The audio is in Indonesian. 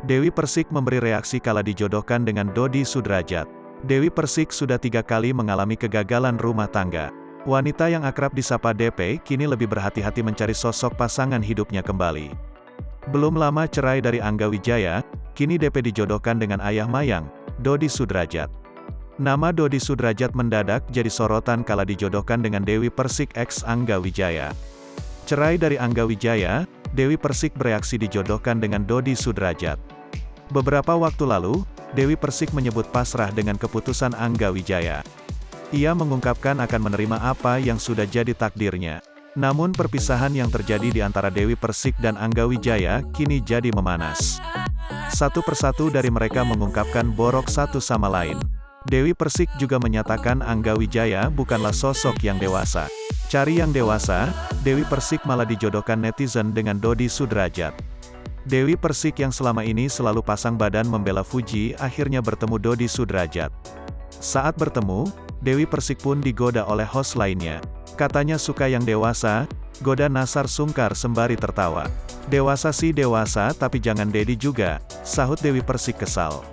Dewi Persik memberi reaksi kala dijodohkan dengan Dodi Sudrajat. Dewi Persik sudah 3 kali mengalami kegagalan rumah tangga. Wanita yang akrab disapa DP, kini lebih berhati-hati mencari sosok pasangan hidupnya kembali. Belum lama cerai dari Angga Wijaya, kini DP dijodohkan dengan ayah Mayang, Dodi Sudrajat. Nama Dodi Sudrajat mendadak jadi sorotan kala dijodohkan dengan Dewi Persik ex Angga Wijaya. Cerai dari Angga Wijaya, Dewi Persik bereaksi dijodohkan dengan Dodi Sudrajat. Beberapa waktu lalu, Dewi Persik menyebut pasrah dengan keputusan Angga Wijaya. Ia mengungkapkan akan menerima apa yang sudah jadi takdirnya. Namun perpisahan yang terjadi di antara Dewi Persik dan Angga Wijaya, kini jadi memanas. Satu persatu dari mereka mengungkapkan borok satu sama lain. Dewi Persik juga menyatakan Angga Wijaya bukanlah sosok yang dewasa. Cari yang dewasa, Dewi Persik malah dijodohkan netizen dengan Dodi Sudrajat. Dewi Persik yang selama ini selalu pasang badan membela Fuji akhirnya bertemu Dodi Sudrajat. Saat bertemu, Dewi Persik pun digoda oleh host lainnya. Katanya suka yang dewasa, goda Nasar sungkar sembari tertawa. Dewasa sih dewasa tapi jangan Dedi juga, sahut Dewi Persik kesal.